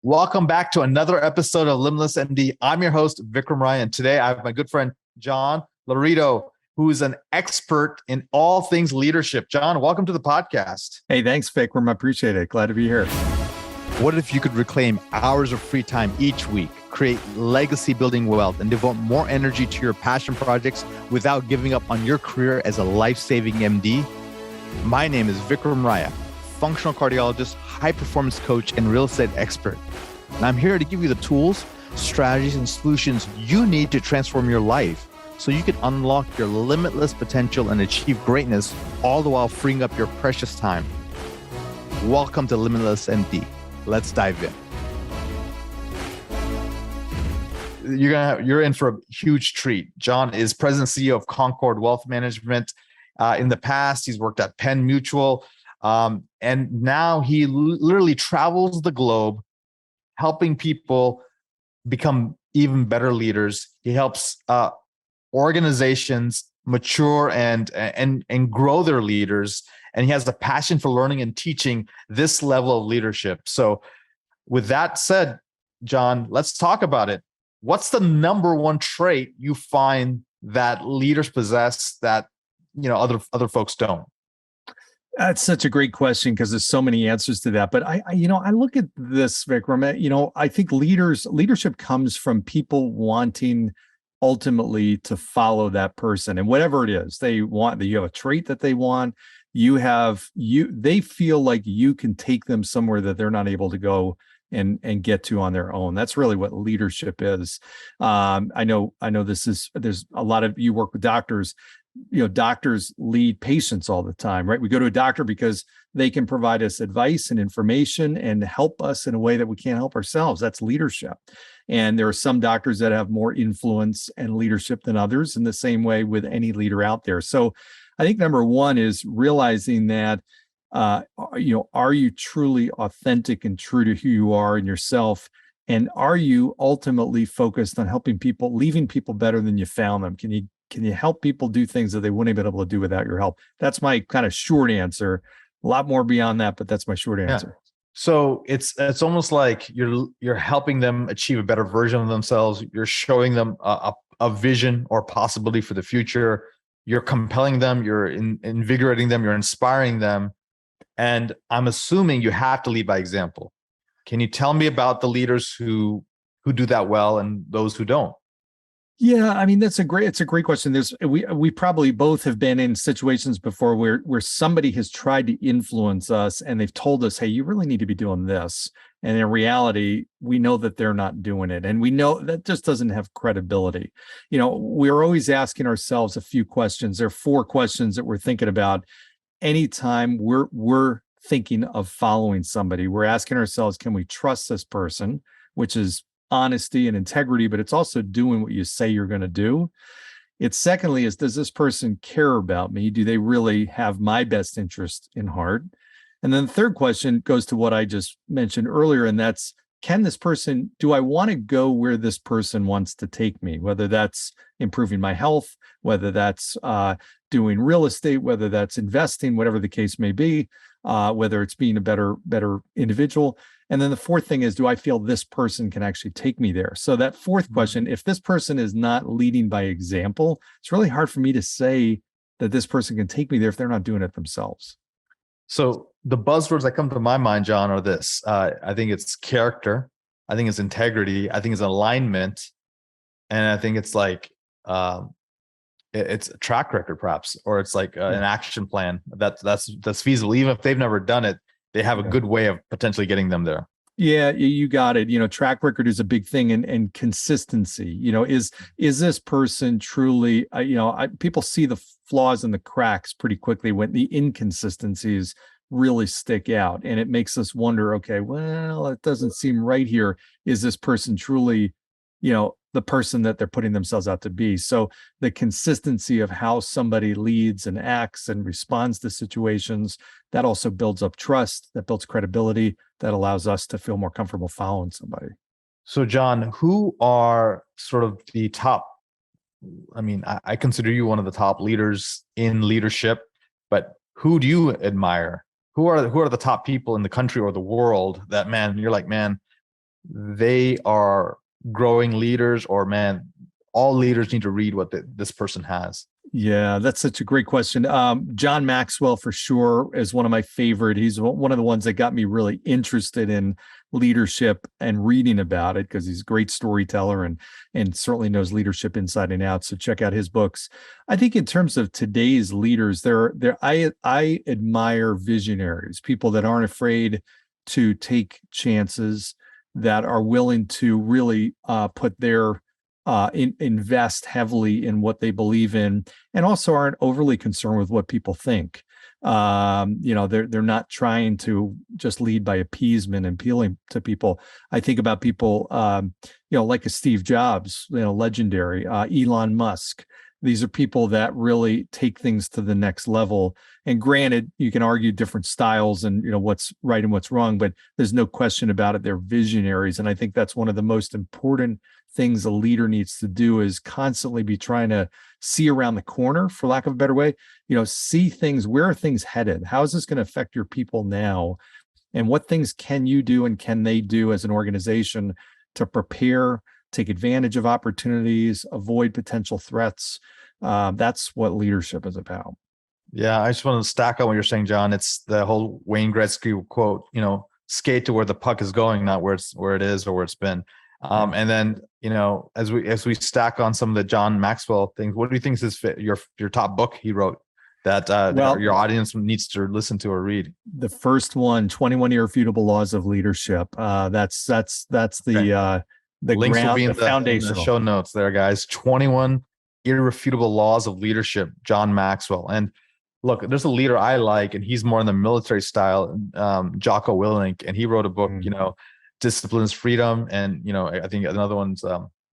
Welcome back to another episode of Limitless MD. I'm your host, Vikram Raya, and today I have my good friend, John Laurito, who is an expert in all things leadership. John, welcome to the podcast. Hey, thanks, Vikram. I appreciate it. Glad to be here. What if you could reclaim hours of free time each week, create legacy building wealth, and devote more energy to your passion projects without giving up on your career as a life-saving MD? My name is Vikram Raya, functional cardiologist, high performance coach, and real estate expert. And I'm here to give you the tools, strategies, and solutions you need to transform your life so you can unlock your limitless potential and achieve greatness, all the while freeing up your precious time. Welcome to Limitless MD. Let's dive in. You're in for a huge treat. John is president and CEO of Concord Wealth Management. In the past, he's worked at Penn Mutual. And now he literally travels the globe, helping people become even better leaders. He helps organizations mature and grow their leaders. And he has a passion for learning and teaching this level of leadership. So with that said, John, let's talk about it. What's the number one trait you find that leaders possess that other folks don't? That's such a great question because there's so many answers to that. But I look at this, Vikram. I think leadership comes from people wanting ultimately to follow that person, and whatever it is they want. You have a trait that they want. They feel like you can take them somewhere that they're not able to go and get to on their own. That's really what leadership is. I know there's a lot of, you work with doctors. Doctors lead patients all the time, right? We go to a doctor because they can provide us advice and information and help us in a way that we can't help ourselves. That's leadership. And there are some doctors that have more influence and leadership than others, in the same way with any leader out there. So I think number one is realizing that, are you truly authentic and true to who you are and yourself? And are you ultimately focused on helping people, leaving people better than you found them? Can you help people do things that they wouldn't have been able to do without your help? That's my kind of short answer. A lot more beyond that, but that's my short answer. Yeah. So it's almost like you're helping them achieve a better version of themselves. You're showing them a vision or possibility for the future. You're compelling them. You're invigorating them. You're inspiring them. And I'm assuming you have to lead by example. Can you tell me about the leaders who do that well and those who don't? Yeah, I mean, it's a great question. We probably both have been in situations before where somebody has tried to influence us and they've told us, hey, you really need to be doing this. And in reality, we know that they're not doing it. And we know that just doesn't have credibility. We're always asking ourselves a few questions. There are 4 questions that we're thinking about anytime we're thinking of following somebody. We're asking ourselves, can we trust this person? Which is honesty and integrity, but it's also doing what you say you're going to do. It's secondly is, does this person care about me? Do they really have my best interest in heart? And then the third question goes to what I just mentioned earlier, and that's, do I want to go where this person wants to take me? Whether that's improving my health, whether that's doing real estate, whether that's investing, whatever the case may be, whether it's being a better individual. And then the fourth thing is, do I feel this person can actually take me there? So that fourth question, if this person is not leading by example, it's really hard for me to say that this person can take me there if they're not doing it themselves. So the buzzwords that come to my mind, John, are this. I think it's character. I think it's integrity. I think it's alignment. And I think it's like, it's a track record perhaps, or it's like an action plan that's feasible. Even if they've never done it, they have a good way of potentially getting them there. Yeah, you got it. Track record is a big thing, and consistency. Is this person truly? People see the flaws and the cracks pretty quickly when the inconsistencies really stick out, and it makes us wonder. Okay, well, it doesn't seem right here. Is this person truly, the person that they're putting themselves out to be? So the consistency of how somebody leads and acts and responds to situations, that also builds up trust, that builds credibility, that allows us to feel more comfortable following somebody. So John, who are sort of the top, I consider you one of the top leaders in leadership, but who do you admire? Who are the top people in the country or the world that, man, you're like, man, they are growing leaders, or man, all leaders need to read what this person has? Yeah, that's such a great question. John Maxwell, for sure, is one of my favorite. He's one of the ones that got me really interested in leadership and reading about it, because he's a great storyteller and certainly knows leadership inside and out. So check out his books. I think in terms of today's leaders, I admire visionaries, people that aren't afraid to take chances, that are willing to really put their invest heavily in what they believe in, and also aren't overly concerned with what people think. They're not trying to just lead by appeasement and appealing to people. I think about people, like a Steve Jobs, legendary, Elon Musk. These are people that really take things to the next level. And granted, you can argue different styles and what's right and what's wrong, but there's no question about it. They're visionaries, and I think that's one of the most important things a leader needs to do, is constantly be trying to see around the corner, for lack of a better way. See things. Where are things headed? How is this going to affect your people now? And what things can you do and can they do as an organization to prepare, take advantage of opportunities, avoid potential threats? That's what leadership is about. Yeah, I just want to stack on what you're saying, John. It's the whole Wayne Gretzky quote, skate to where the puck is going, not where it is or where it's been. And then, as we stack on some of the John Maxwell things, what do you think is your top book he wrote that your audience needs to listen to or read? The first one, 21 Irrefutable Laws of Leadership. That's the links ground, will be in the foundational. In the show notes there, guys. 21 Irrefutable Laws of Leadership, John Maxwell. And look, there's a leader I like, and he's more in the military style, Jocko Willink, and he wrote a book, Discipline's Freedom, and I think another one's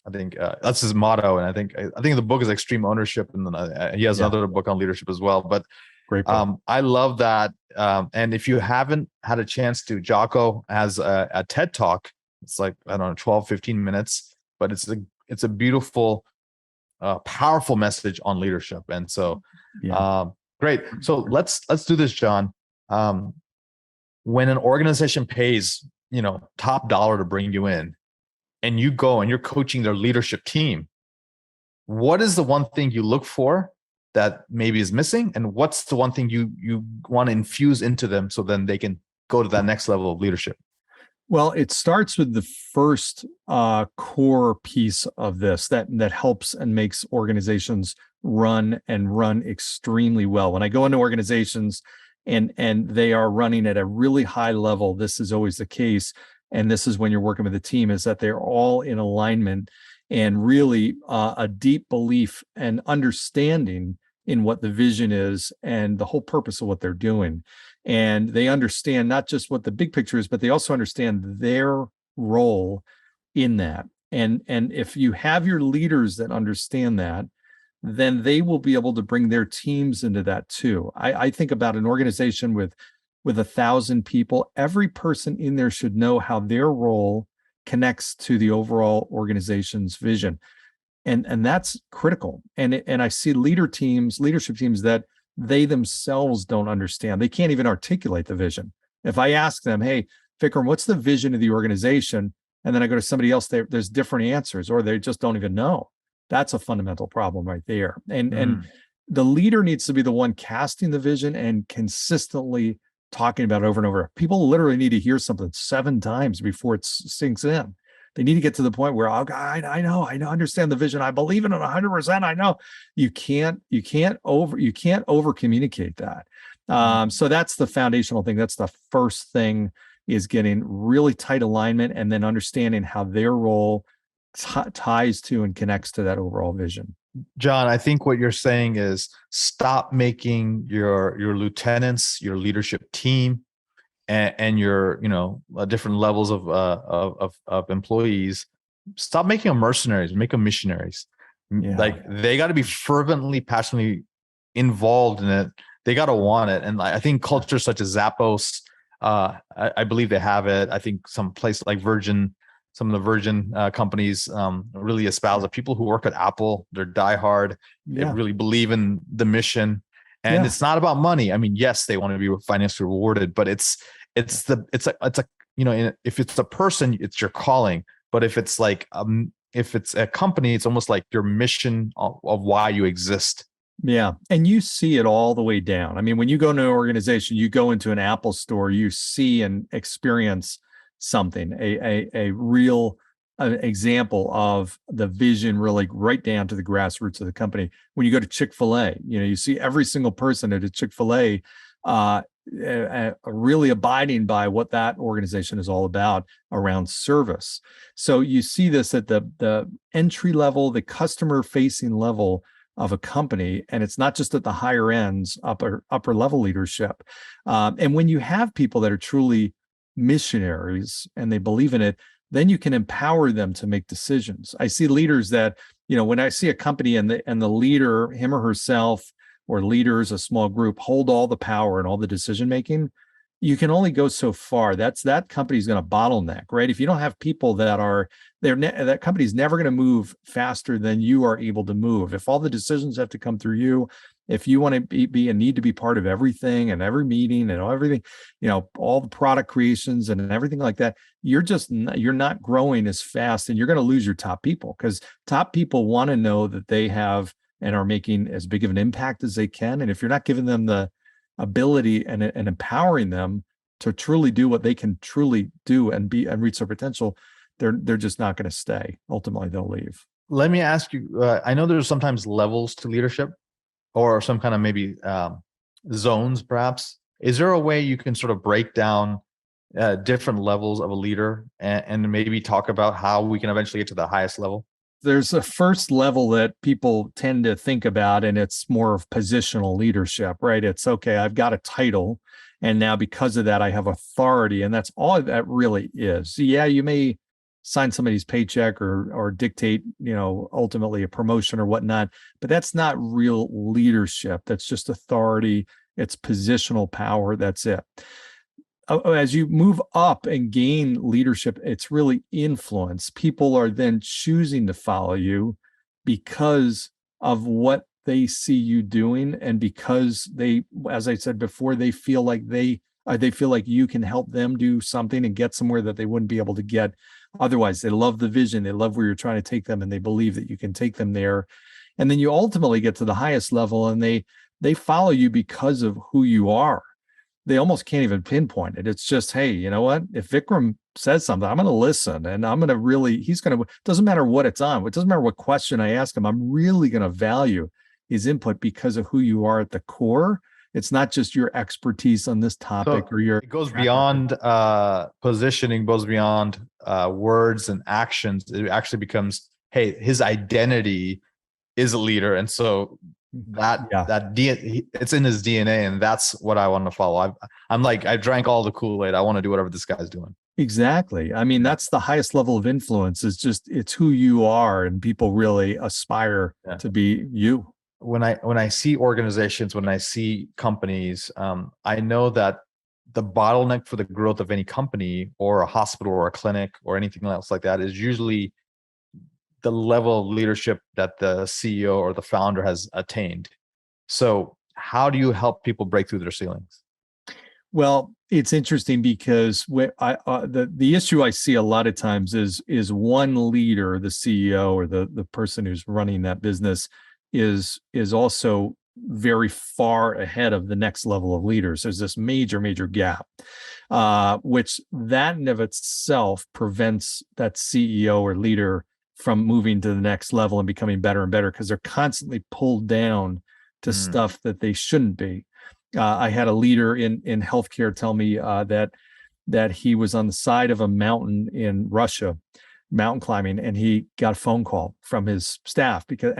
that's his motto, and I think the book is Extreme Ownership, and then he has another book on leadership as well. But great book. I love that. And if you haven't had a chance to, Jocko has a TED Talk. It's like, I don't know, 12, 15 minutes, but it's a beautiful, powerful message on leadership. And so, great. So let's do this, John. When an organization pays, top dollar to bring you in, and you go and you're coaching their leadership team, what is the one thing you look for that maybe is missing? And what's the one thing you want to infuse into them so then they can go to that next level of leadership? Well, it starts with the first core piece of this that helps and makes organizations run extremely well. When I go into organizations and they are running at a really high level, this is always the case. And this is when you're working with a team, is that they're all in alignment and really a deep belief and understanding in what the vision is and the whole purpose of what they're doing. And they understand not just what the big picture is, but they also understand their role in that. And if you have your leaders that understand that, then they will be able to bring their teams into that too. I think about an organization with 1,000 people. Every person in there should know how their role connects to the overall organization's vision. And that's critical. And I see leadership teams that they themselves don't understand. They can't even articulate the vision. If I ask them, hey, Vikram, what's the vision of the organization? And then I go to somebody else, there's different answers, or they just don't even know. That's a fundamental problem right there. And the leader needs to be the one casting the vision and consistently talking about it over and over. People literally need to hear something 7 times before it sinks in. They need to get to the point where, oh, God, I know, understand the vision. I believe in it 100%. I know. You can't over communicate that. So that's the foundational thing. That's the first thing, is getting really tight alignment and then understanding how their role ties to and connects to that overall vision. John, I think what you're saying is stop making your lieutenants, your leadership team, and your different levels of employees. Stop making them mercenaries, make them missionaries. Yeah. Like, they got to be fervently, passionately involved in it. They got to want it. And I think cultures such as Zappos, I believe they have it. I think some place like Virgin. Some of the Virgin companies really espouse it. People who work at Apple, they're diehard. They really believe in the mission, and it's not about money. I mean, yes, they want to be financially rewarded, but it's a if it's a person, it's your calling. But if it's if it's a company, it's almost like your mission of why you exist. Yeah. And you see it all the way down. I mean, when you go into an organization, you go into an Apple store, you see and experience something, a real example of the vision, really right down to the grassroots of the company. When you go to Chick-fil-A, you see every single person at a Chick-fil-A really abiding by what that organization is all about around service. So you see this at the entry level, the customer facing level of a company, and it's not just at the higher ends, upper level leadership. And when you have people that are truly missionaries and they believe in it, then you can empower them to make decisions. I see leaders that, when I see a company and the leader, him or herself, or leaders, a small group, hold all the power and all the decision making, you can only go so far. That company's going to bottleneck, right? If you don't have people that are there, that company's never going to move faster than you are able to move. If all the decisions have to come through you, if you want to be and need to be part of everything and every meeting and everything, all the product creations and everything like that, you're not growing as fast, and you're going to lose your top people, because top people want to know that they have and are making as big of an impact as they can. And if you're not giving them the ability and empowering them to truly do what they can truly do and reach their potential, they're just not going to stay. Ultimately, they'll leave. Let me ask you, I know there's sometimes levels to leadership, or some kind of maybe zones, perhaps. Is there a way you can sort of break down different levels of a leader and maybe talk about how we can eventually get to the highest level? There's a first level that people tend to think about, and it's more of positional leadership, right? It's okay, I've got a title, and now because of that, I have authority, and that's all that really is. Yeah, you may sign somebody's paycheck or dictate, ultimately a promotion or whatnot, but that's not real leadership. That's just authority. It's positional power. That's it. As you move up and gain leadership, it's really influence. People are then choosing to follow you because of what they see you doing, and because they, as I said before, they feel like you can help them do something and get somewhere that they wouldn't be able to get otherwise. They love the vision, they love where you're trying to take them, and they believe that you can take them there. And then you ultimately get to the highest level, and they follow you because of who you are. They almost can't even pinpoint it. It's just, hey, you know what? If Vikram says something, I'm going to listen, and I'm going to really, doesn't matter what it's on. It doesn't matter what question I ask him. I'm really going to value his input because of who you are at the core. It's not just your expertise on this topic, So or your. it goes beyond positioning, goes beyond words and actions. It actually becomes, hey, his identity is a leader. And so it's in his DNA, and that's what I want to follow. I'm like, I drank all the Kool-Aid. I want to do whatever this guy's doing. Exactly. I mean, that's the highest level of influence. It's who you are, and people really aspire to be you. When I see organizations, when I see companies, I know that the bottleneck for the growth of any company or a hospital or a clinic or anything else like that is usually the level of leadership that the CEO or the founder has attained. So how do you help people break through their ceilings? Well, it's interesting because the issue I see a lot of times is one leader, the CEO or the person who's running that business, is also very far ahead of the next level of leaders. There's this major gap, which that in of itself prevents that CEO or leader from moving to the next level and becoming better and better, because they're constantly pulled down to stuff that they shouldn't be. I had a leader in healthcare tell me that he was on the side of a mountain in Russia, mountain climbing, and he got a phone call from his staff because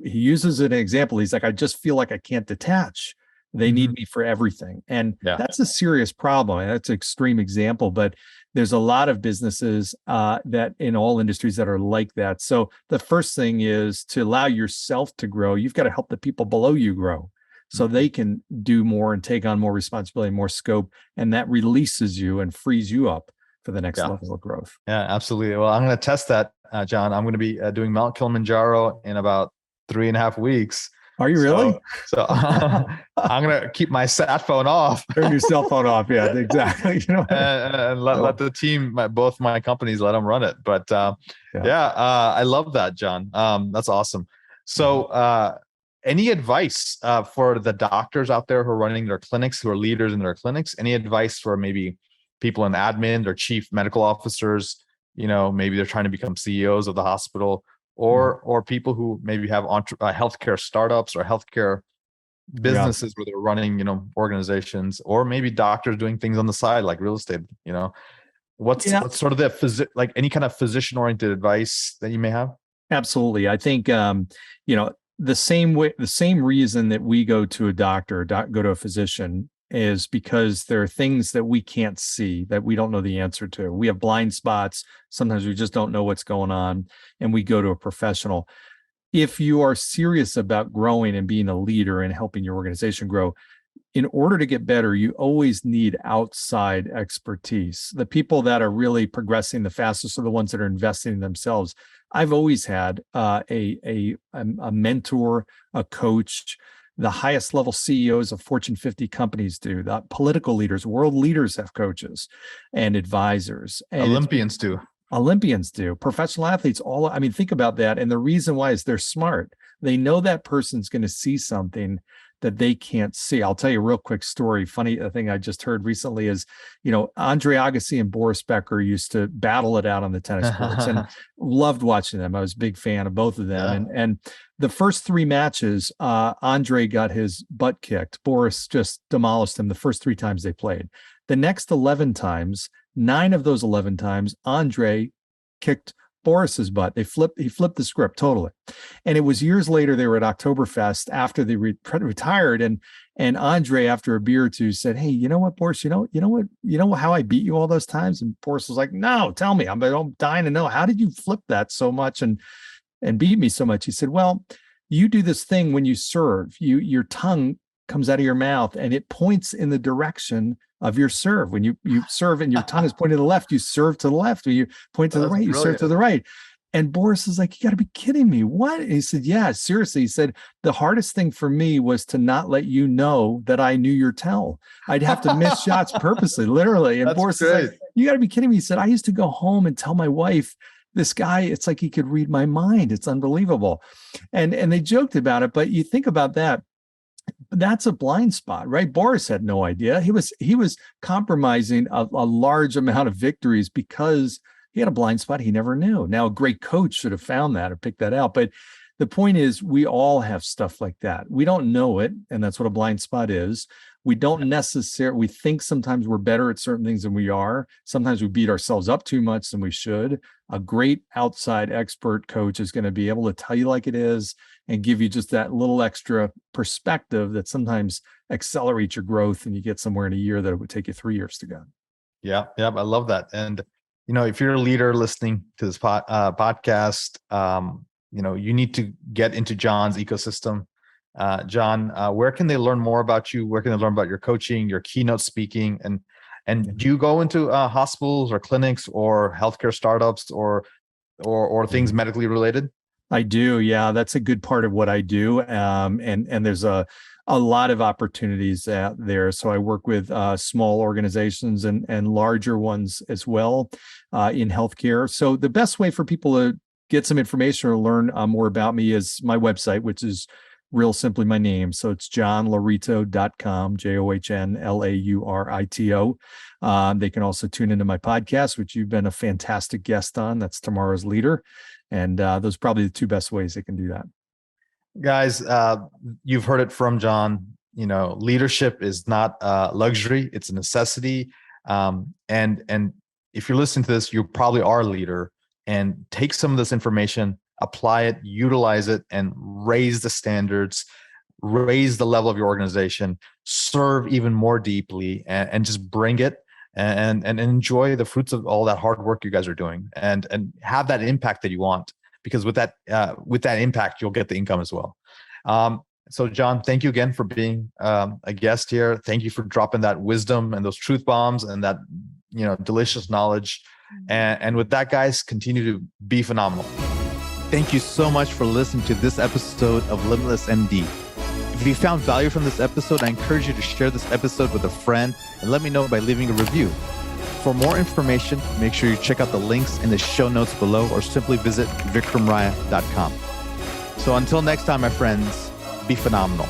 he uses an example. He's like, I just feel like I can't detach. They need me for everything. And that's a serious problem. And that's an extreme example, but there's a lot of businesses that in all industries that are like that. So the first thing is to allow yourself to grow. You've got to help the people below you grow so they can do more and take on more responsibility, more scope. And that releases you and frees you up for the next level of growth. Yeah, absolutely. Well, I'm going to test that, John. I'm going to be doing Mount Kilimanjaro in about 3.5 weeks. Are you really? So I'm going to keep my sat phone off. Turn your cell phone off. Yeah, exactly. And let the team, both my companies, let them run it. But I love that, John. That's awesome. So any advice for the doctors out there who are running their clinics, who are leaders in their clinics? Any advice for maybe people in admin or chief medical officers? Maybe they're trying to become CEOs of the hospital, or people who maybe have healthcare startups or healthcare businesses where they're running, organizations, or maybe doctors doing things on the side like real estate. What's sort of the any kind of physician-oriented advice that you may have? Absolutely. I think the same reason that we go to a doctor, go to a physician, is because there are things that we can't see, that we don't know the answer to. We have blind spots. Sometimes we just don't know what's going on, and we go to a professional. If you are serious about growing and being a leader and helping your organization grow, in order to get better, you always need outside expertise. The people that are really progressing the fastest are the ones that are investing in themselves. I've always had a mentor, a coach. The highest level CEOs of Fortune 50 companies do. The political leaders, world leaders have coaches and advisors. And Olympians do. Olympians do. Professional athletes, think about that. And the reason why is they're smart. They know that person's going to see something that they can't see. I'll tell you a real quick story. Funny thing I just heard recently is, Andre Agassi and Boris Becker used to battle it out on the tennis courts, and loved watching them. I was a big fan of both of them. Yeah. And the first 3 matches, Andre got his butt kicked. Boris just demolished him the first 3 times they played. The next 11 times, 9 of those 11 times, Andre kicked Boris's butt. He flipped the script totally. And it was years later, they were at Oktoberfest after they retired. And Andre, after a beer or two, said, "Hey, you know what, Boris, you know how I beat you all those times?" And Boris was like, "No, tell me. I'm dying to know. How did you flip that so much and beat me so much?" He said, "Well, you do this thing when you serve. Your tongue comes out of your mouth and it points in the direction of your serve. When you serve and your tongue is pointing to the left, you serve to the left. When you point to the right, you serve to the right." And Boris is like, "You got to be kidding me. What?" And he said, "Yeah, seriously." He said, "The hardest thing for me was to not let you know that I knew your tell. I'd have to miss shots purposely, literally." And That's Boris great. is like, "You got to be kidding me." He said, "I used to go home and tell my wife, this guy, it's like he could read my mind. It's unbelievable." And they joked about it, but you think about that. That's a blind spot, right? Boris had no idea. He was compromising a large amount of victories because he had a blind spot he never knew. Now, a great coach should have found that or picked that out. But the point is, we all have stuff like that. We don't know it, and that's what a blind spot is. We don't necessarily, we think sometimes we're better at certain things than we are. Sometimes we beat ourselves up too much than we should. A great outside expert coach is going to be able to tell you like it is and give you just that little extra perspective that sometimes accelerates your growth, and you get somewhere in a year that it would take you 3 years to go. Yeah. I love that. And, if you're a leader listening to this podcast, you need to get into John's ecosystem. John, where can they learn more about you? Where can they learn about your coaching, your keynote speaking? And do you go into hospitals or clinics or healthcare startups or things medically related? I do. Yeah, that's a good part of what I do. And there's a lot of opportunities out there. So I work with small organizations and larger ones as well in healthcare. So the best way for people to get some information or learn more about me is my website, which is real simply my name. So it's johnlaurito.com, JOHNLAURITO. They can also tune into my podcast, which you've been a fantastic guest on. That's Tomorrow's Leader. And those are probably the 2 best ways they can do that. Guys, you've heard it from John. Leadership is not a luxury; it's a necessity. And if you're listening to this, you probably are a leader. And take some of this information, apply it, utilize it, and raise the standards, raise the level of your organization, serve even more deeply, and just bring it and enjoy the fruits of all that hard work you guys are doing, and have that impact that you want. Because with that impact, you'll get the income as well. So John, thank you again for being a guest here. Thank you for dropping that wisdom and those truth bombs and that delicious knowledge. And with that, guys, continue to be phenomenal. Thank you so much for listening to this episode of Limitless MD. If you found value from this episode, I encourage you to share this episode with a friend and let me know by leaving a review. For more information, make sure you check out the links in the show notes below or simply visit vikramraya.com. So until next time, my friends, be phenomenal.